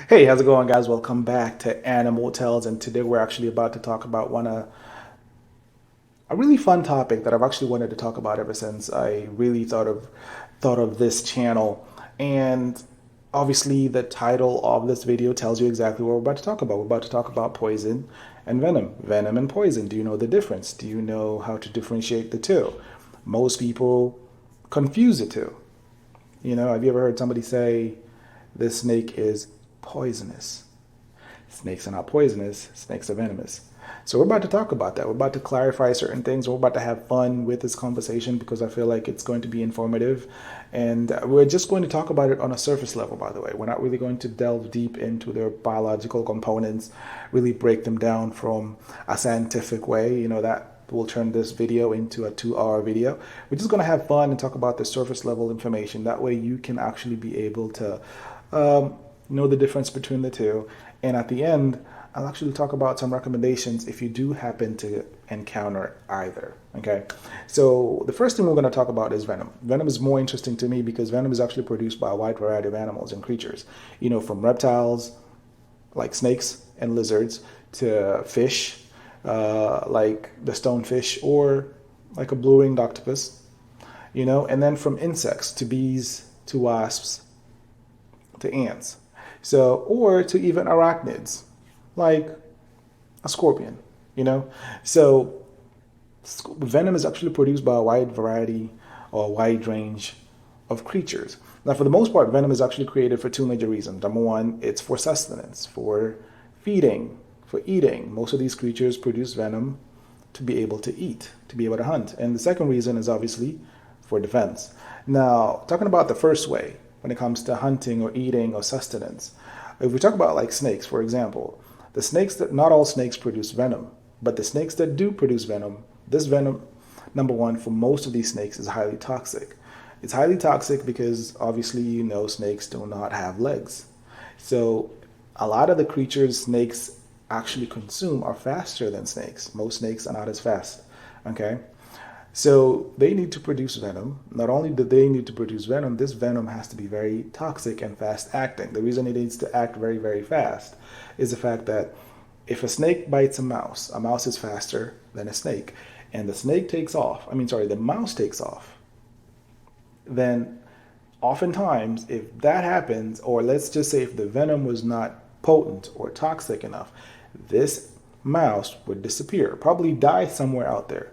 Hey, how's it going, guys? Welcome back to Animal Tales, and today we're actually about to talk about a really fun topic that I've actually wanted to talk about ever since I really thought of this channel. And obviously, the title of this video tells you exactly what we're about to talk about. We're about to talk about poison and venom. Venom and poison. Do you know the difference? Do you know how to differentiate the two? Most people confuse the two. Have you ever heard somebody say this snake is poisonous? Snakes are not poisonous, snakes are venomous. So we're about to talk about that. We're about to clarify certain things. We're about to have fun with this conversation because I feel like it's going to be informative. And we're just going to talk about it on a surface level, by the way. We're not really going to delve deep into their biological components, really break them down from a scientific way. That will turn this video into a 2-hour video. We're just going to have fun and talk about the surface level information. That way you can actually be able to know the difference between the two. And at the end, I'll actually talk about some recommendations if you do happen to encounter either. Okay, so the first thing we're going to talk about is venom. Venom is more interesting to me because venom is actually produced by a wide variety of animals and creatures. From reptiles like snakes and lizards to fish like the stonefish or like a blue-ringed octopus, and then from insects to bees to wasps to ants. Or to even arachnids, like a scorpion, So venom is actually produced by a wide variety or a wide range of creatures. Now, for the most part, venom is actually created for two major reasons. Number one, it's for sustenance, for feeding, for eating. Most of these creatures produce venom to be able to eat, to be able to hunt. And the second reason is obviously for defense. Now, talking about the first way, when it comes to hunting or eating or sustenance. If we talk about like snakes, for example, not all snakes produce venom, but the snakes that do produce venom, this venom, number one, for most of these snakes is highly toxic. It's highly toxic because obviously snakes do not have legs. So a lot of the creatures snakes actually consume are faster than snakes. Most snakes are not as fast. Okay. So they need to produce venom. Not only do they need to produce venom, this venom has to be very toxic and fast acting. The reason it needs to act very, very fast is the fact that if a snake bites a mouse is faster than a snake, and the mouse takes off, then oftentimes if that happens, or let's just say if the venom was not potent or toxic enough, this mouse would disappear, probably die somewhere out there,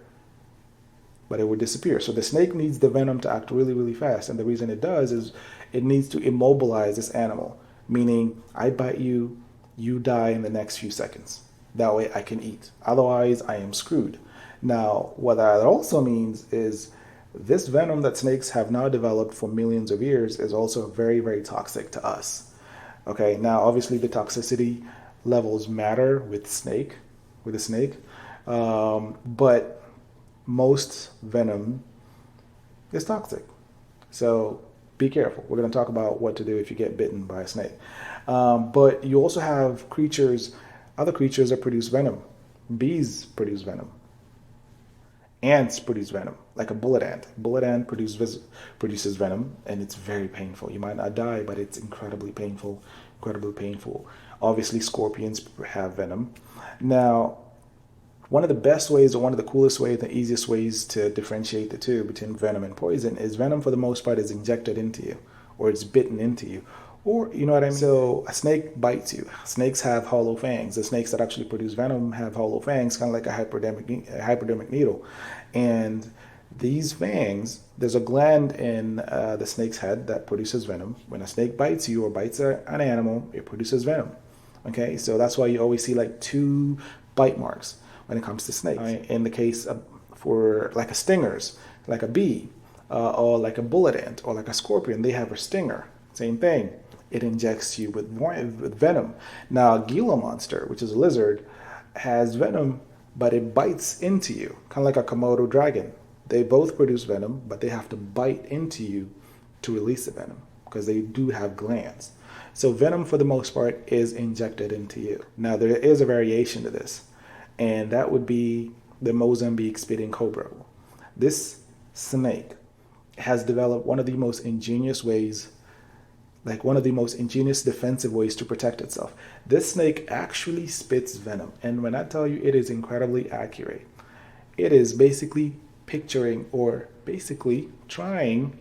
but it would disappear. So the snake needs the venom to act really, really fast. And the reason it does is it needs to immobilize this animal, meaning I bite you, you die in the next few seconds. That way I can eat. Otherwise, I am screwed. Now, what that also means is this venom that snakes have now developed for millions of years is also very, very toxic to us. Okay, now obviously the toxicity levels matter with a snake, but most venom is toxic. So be careful. We're going to talk about what to do if you get bitten by a snake. But you also have other creatures that produce venom. Bees produce venom. Ants produce venom, like a bullet ant. Bullet ant produces venom, and it's very painful. You might not die, but it's incredibly painful, incredibly painful. Obviously, scorpions have venom. Now, one of the best ways, or one of the coolest ways, the easiest ways to differentiate the two between venom and poison is venom for the most part is injected into you, or it's bitten into you, or you know what I mean. So a snake bites you. Snakes have hollow fangs. The snakes that actually produce venom have hollow fangs, kind of like a hypodermic needle. And these fangs, there's a gland in the snake's head that produces venom. When a snake bites you or bites an animal, it produces venom. Okay, so that's why you always see like two bite marks when it comes to snakes. In the case for like a stingers, like a bee, or like a bullet ant, or like a scorpion, they have a stinger. Same thing. It injects you with venom. Now, a Gila monster, which is a lizard, has venom, but it bites into you, kind of like a Komodo dragon. They both produce venom, but they have to bite into you to release the venom because they do have glands. So venom, for the most part, is injected into you. Now, there is a variation to this, and that would be the Mozambique spitting cobra. This snake has developed one of the most ingenious ways like one of the most ingenious defensive ways to protect itself. This snake actually spits venom. And when I tell you it is incredibly accurate, it is basically picturing or basically trying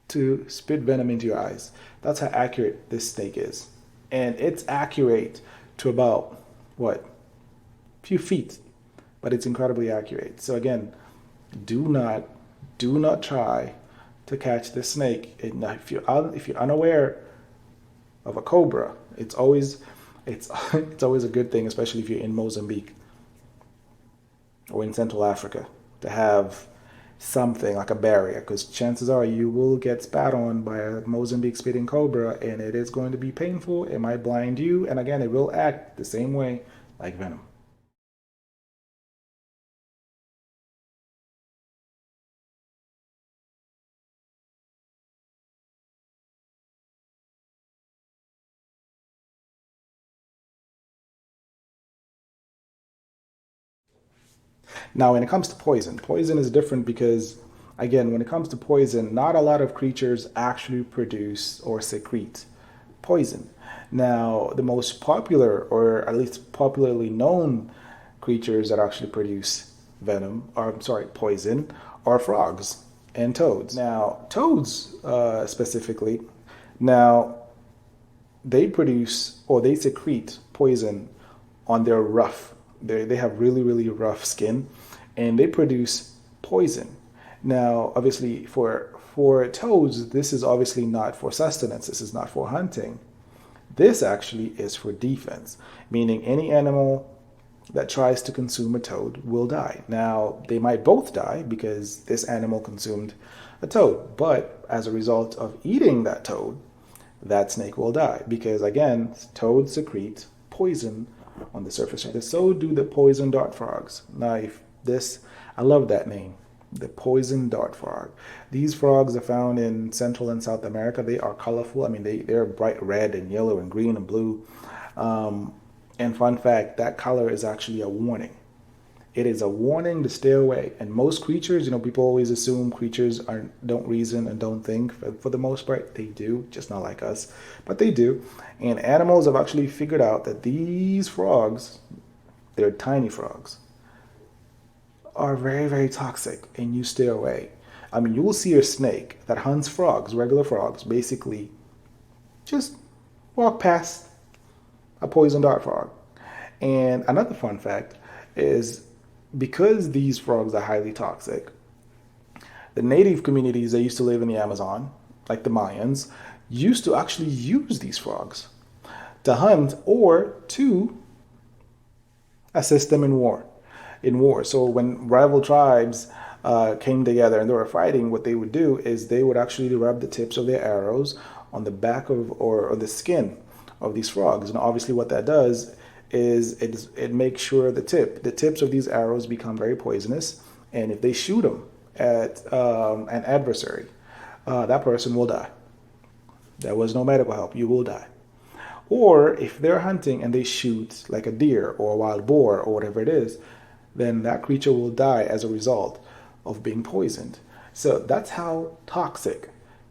to spit venom into your eyes. That's how accurate this snake is. And it's accurate to about, what, a few feet, but it's incredibly accurate. So again, do not try to catch this snake. And if you're unaware of a cobra, it's always a good thing, especially if you're in Mozambique or in Central Africa, to have something like a barrier, because chances are you will get spat on by a Mozambique spitting cobra, and it is going to be painful. It might blind you, and again, it will act the same way like venom. Now, when it comes to poison, poison is different because, again, when it comes to poison, not a lot of creatures actually produce or secrete poison. Now, the most popular, or at least popularly known creatures that actually produce venom, or I'm sorry, poison, are frogs and toads. Now, toads specifically, now they produce or they secrete poison on their rough. They have really, really rough skin, and they produce poison. Now, obviously, for toads, this is obviously not for sustenance. This is not for hunting. This actually is for defense, meaning any animal that tries to consume a toad will die. Now, they might both die because this animal consumed a toad, but as a result of eating that toad, that snake will die because, again, toads secrete poison on the surface. So do the poison dart frogs. Now, I love that name, the poison dart frog. These frogs are found in Central and South America. They are colorful. I mean, they're bright red and yellow and green and blue. And fun fact, that color is actually a warning. It is a warning to stay away. And most creatures, people always assume creatures don't reason and don't think. For the most part, they do, just not like us, but they do. And animals have actually figured out that these frogs, they're tiny frogs, are very, very toxic, and you stay away. I mean, you will see a snake that hunts frogs, regular frogs, basically just walk past a poison dart frog. And another fun fact is, because these frogs are highly toxic, the native communities that used to live in the Amazon, like the Mayans, used to actually use these frogs to hunt or to assist them in war. So when rival tribes came together and they were fighting, what they would do is they would actually rub the tips of their arrows on the back of or the skin of these frogs. And obviously what that does is it makes sure the tips of these arrows become very poisonous, and if they shoot them at an adversary, that person will die. There was no medical help. You will die. Or if they're hunting and they shoot like a deer or a wild boar or whatever it is, then that creature will die as a result of being poisoned. So that's how toxic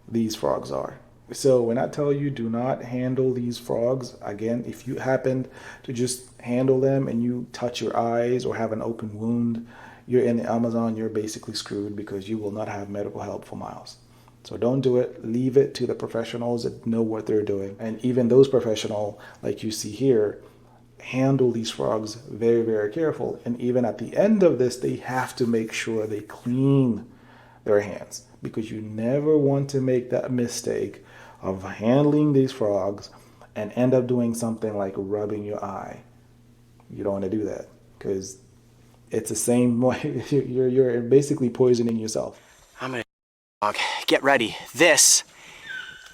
these frogs are. So when I tell you do not handle these frogs, again, if you happen to just handle them and you touch your eyes or have an open wound, you're in the Amazon, you're basically screwed because you will not have medical help for miles. So don't do it. Leave it to the professionals that know what they're doing. And even those professionals, like you see here, handle these frogs very, very careful. And even at the end of this, they have to make sure they clean their hands, because you never want to make that mistake of handling these frogs and end up doing something like rubbing your eye. You don't want to do that, because it's the same way. You're basically poisoning yourself. I'm gonna get ready. This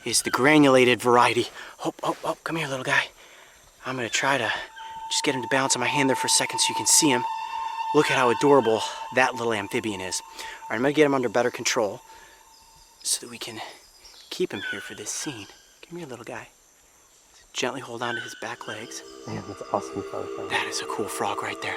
is the granulated variety. Oh, come here, little guy. I'm gonna try to just get him to bounce on my hand there for a second so you can see him. Look at how adorable that little amphibian is. All right, I'm gonna get him under better control so that we can keep him here for this scene. Come here, little guy. gently hold on to his back legs. Man, that's awesome frog friend. That is a cool frog right there.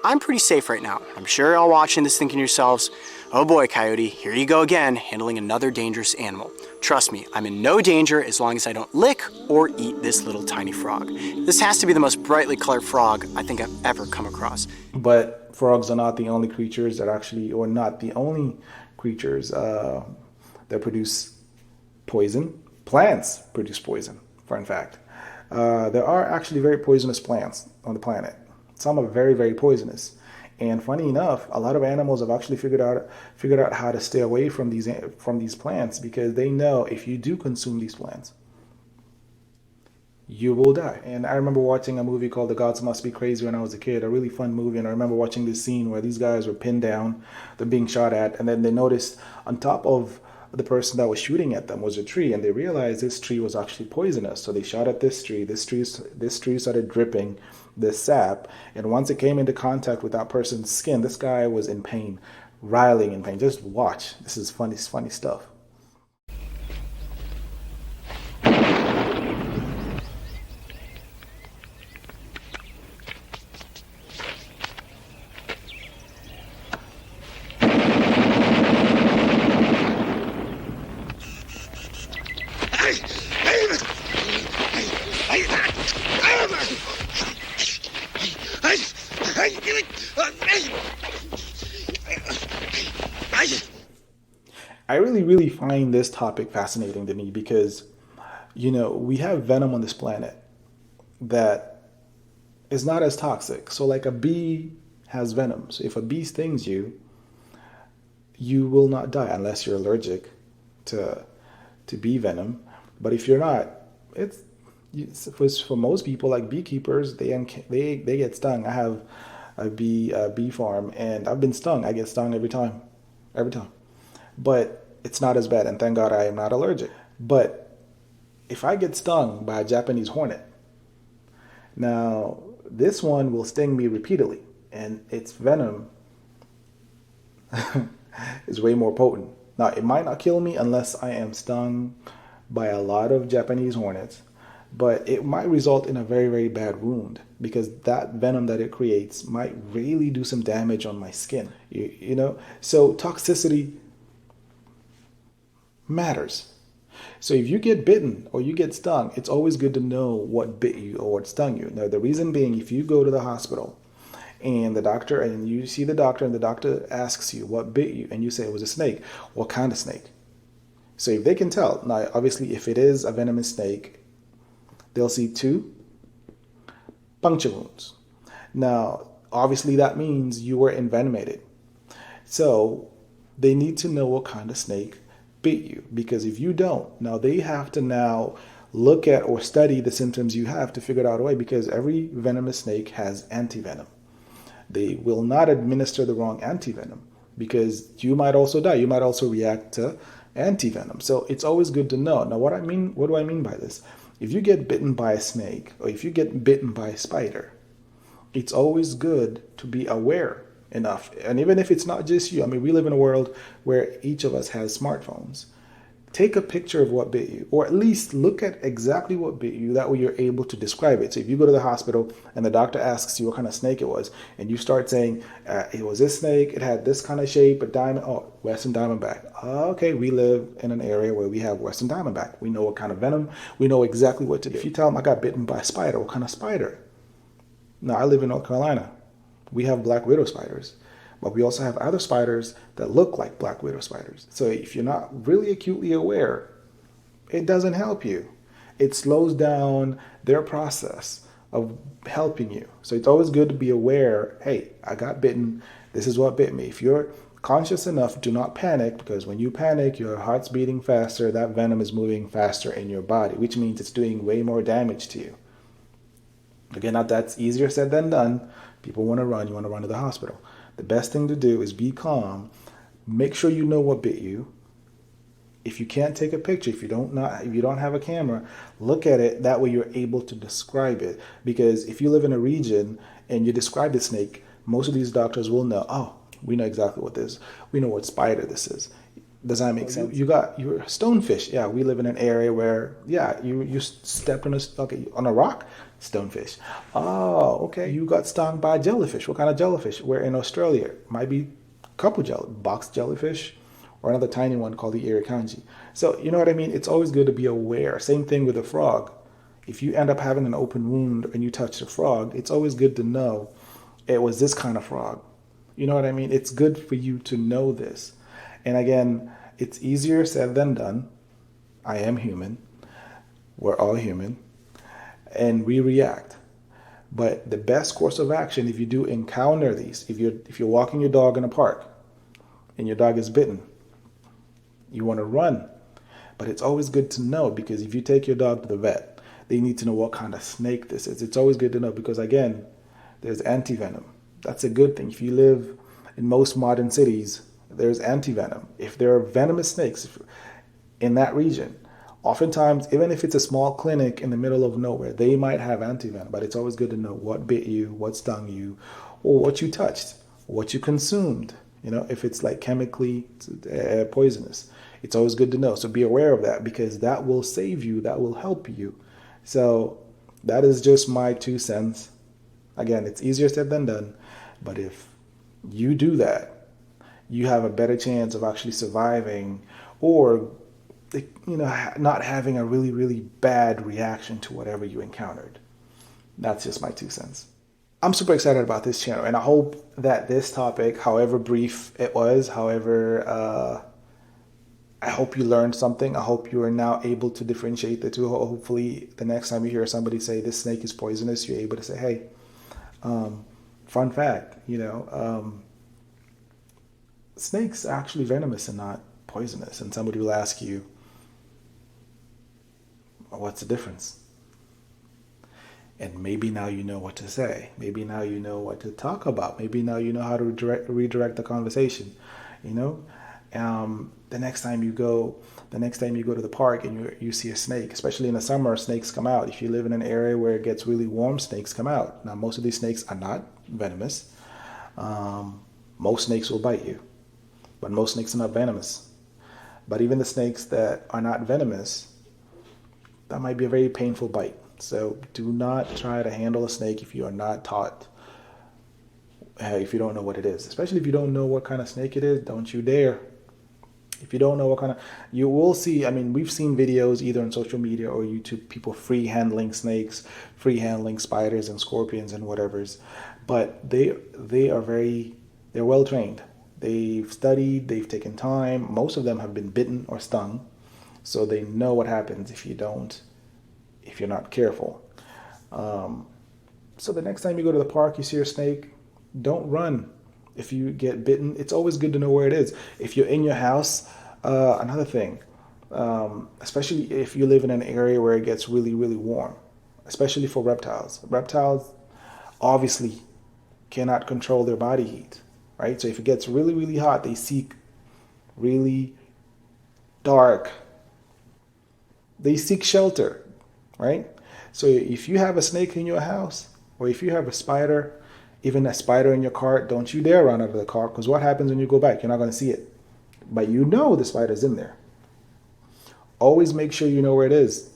I'm pretty safe right now. I'm sure you're all watching this thinking to yourselves, oh boy, Coyote, here you go again, handling another dangerous animal. Trust me, I'm in no danger as long as I don't lick or eat this little tiny frog. This has to be the most brightly colored frog I think I've ever come across. But frogs are not the only creatures that actually, or not the only creatures that produce poison. Plants produce poison, fun fact. There are actually very poisonous plants on the planet. Some are very, very poisonous. And funny enough, a lot of animals have actually figured out how to stay away from these plants because they know if you do consume these plants, you will die. And I remember watching a movie called The Gods Must Be Crazy when I was a kid, a really fun movie. And I remember watching this scene where these guys were pinned down, they're being shot at, and then they noticed on top of the person that was shooting at them was a tree, and they realized this tree was actually poisonous. So they shot at this tree. This tree started dripping this sap, and once it came into contact with that person's skin, this guy was in pain, writhing in pain. Just watch. This is funny stuff. I really find this topic fascinating to me because, we have venom on this planet that is not as toxic. So like a bee has venom. So if a bee stings you, you will not die unless you're allergic to bee venom. But if you're not, for most people like beekeepers, they get stung. I have a bee farm, and I've been stung. I get stung every time. But it's not as bad, and thank God I am not allergic. But if I get stung by a Japanese hornet, now this one will sting me repeatedly, and its venom is way more potent. Now, it might not kill me unless I am stung by a lot of Japanese hornets, but it might result in a very, very bad wound because that venom that it creates might really do some damage on my skin. So toxicity matters. So if you get bitten or you get stung, it's always good to know what bit you or what stung you. Now, the reason being, if you go to the hospital and you see the doctor and the doctor asks you what bit you and you say it was a snake, what kind of snake? So if they can tell, now obviously if it is a venomous snake, they'll see 2 puncture wounds. Now, obviously that means you were envenomated. So they need to know what kind of snake bit you, because if you don't, now they have to now look at or study the symptoms you have to figure out a way, because every venomous snake has antivenom. They will not administer the wrong antivenom because you might also die. You might also react to antivenom. So it's always good to know. Now, what do I mean by this? If you get bitten by a snake or if you get bitten by a spider, it's always good to be aware enough. And even if it's not just you, we live in a world where each of us has smartphones. Take a picture of what bit you, or at least look at exactly what bit you. That way you're able to describe it. So if you go to the hospital and the doctor asks you what kind of snake it was, and you start saying, it was this snake, it had this kind of shape, Western diamondback. Okay, we live in an area where we have Western diamondback. We know what kind of venom, we know exactly what to do. If you tell them I got bitten by a spider, what kind of spider? Now, I live in North Carolina. We have black widow spiders, but we also have other spiders that look like black widow spiders. So if you're not really acutely aware, it doesn't help you. It slows down their process of helping you. So it's always good to be aware, hey, I got bitten. This is what bit me. If you're conscious enough, do not panic, because when you panic, your heart's beating faster. That venom is moving faster in your body, which means it's doing way more damage to you. Again, now that's easier said than done. People want to run. You want to run to the hospital. The best thing to do is be calm. Make sure you know what bit you. If you can't take a picture, if you don't have a camera, look at it. That way you're able to describe it. Because if you live in a region and you describe the snake, most of these doctors will know, oh, we know exactly what this is. We know what spider this is. Does that make sense? You got your stonefish. Yeah, we live in an area where, yeah, you stepped on on a rock, stonefish. Oh, okay. You got stung by jellyfish. What kind of jellyfish? We're in Australia. Might be a couple box jellyfish, or another tiny one called the irukandji. So you know what I mean? It's always good to be aware. Same thing with a frog. If you end up having an open wound and you touch the frog, it's always good to know it was this kind of frog. You know what I mean? It's good for you to know this. And again, it's easier said than done. I am human. We're all human. And we react. But the best course of action, if you do encounter these, if you're walking your dog in a park and your dog is bitten, you want to run. But it's always good to know, because if you take your dog to the vet, they need to know what kind of snake this is. It's always good to know, because again, there's anti-venom. That's a good thing. If you live in most modern cities, there's anti-venom. If there are venomous snakes in that region, oftentimes, even if it's a small clinic in the middle of nowhere, they might have anti-venom. But it's always good to know what bit you, what stung you, or what you touched, what you consumed. You know, if it's like chemically poisonous, it's always good to know. So be aware of that, because that will save you, that will help you. So that is just my 2 cents. Again, it's easier said than done. But if you do that, you have a better chance of actually surviving, or not having a really, really bad reaction to whatever you encountered. That's just my 2 cents. I'm super excited about this channel, and I hope that this topic, however brief it was, I hope you learned something. I hope you are now able to differentiate the two. Hopefully, the next time you hear somebody say this snake is poisonous, you're able to say, hey, fun fact, snakes are actually venomous and not poisonous. And somebody will ask you, what's the difference? And maybe now you know what to say. Maybe now you know what to talk about. Maybe now you know how to redirect the conversation. The next time you go to the park and you see a snake, especially in the summer, snakes come out. If you live in an area where it gets really warm, snakes come out. Now, most of these snakes are not venomous. Most snakes will bite you, but most snakes are not venomous. But even the snakes that are not venomous, that might be a very painful bite. So do not try to handle a snake if you are not taught, if you don't know what it is. Especially if you don't know what kind of snake it is, don't you dare. If you don't know what kind of, you will see, we've seen videos either on social media or YouTube, people free handling snakes, free handling spiders and scorpions and whatever's. But they're well trained. They've studied, they've taken time. Most of them have been bitten or stung. So they know what happens if you're not careful. So the next time you go to the park, you see a snake, don't run. If you get bitten, it's always good to know where it is. If you're in your house, another thing, especially if you live in an area where it gets really, really warm, especially for reptiles. Reptiles obviously cannot control their body heat, right? So if it gets really, really hot, they seek really dark. They seek shelter, right? So if you have a snake in your house, or if you have a spider, even a spider in your cart, don't you dare run out of the car, because what happens when you go back? You're not going to see it. But you know the spider's in there. Always make sure you know where it is.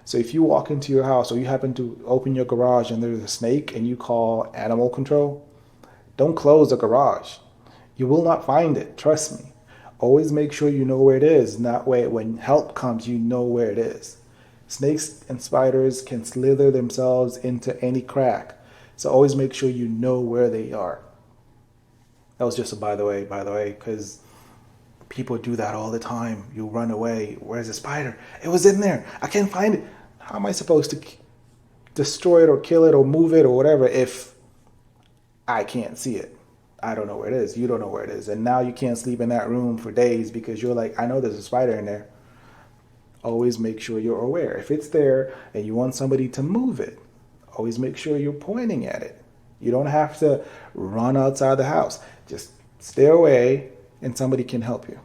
So if you walk into your house, or you happen to open your garage and there's a snake and you call animal control, don't close the garage. You will not find it. Trust me. Always make sure you know where it is. And that way, when help comes, you know where it is. Snakes and spiders can slither themselves into any crack. So always make sure you know where they are. That was just a by the way, because people do that all the time. You run away. Where's the spider? It was in there. I can't find it. How am I supposed to destroy it or kill it or move it or whatever if I can't see it? I don't know where it is. You don't know where it is. And now you can't sleep in that room for days because you're like, I know there's a spider in there. Always make sure you're aware. If it's there and you want somebody to move it, always make sure you're pointing at it. You don't have to run outside the house. Just stay away and somebody can help you.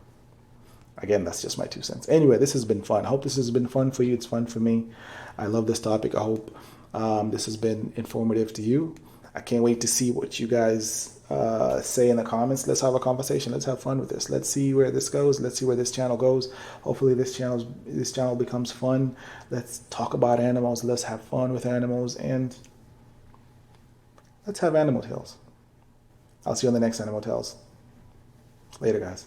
Again, that's just my 2 cents. Anyway, this has been fun. I hope this has been fun for you. It's fun for me. I love this topic. I hope this has been informative to you. I can't wait to see what you guys say in the comments. Let's have a conversation. Let's have fun with this. Let's see where this goes. Let's see where this channel goes. Hopefully this channel becomes fun. Let's talk about animals. Let's have fun with animals, and let's have animal tales. I'll see you on the next Animal Tales. Later, guys.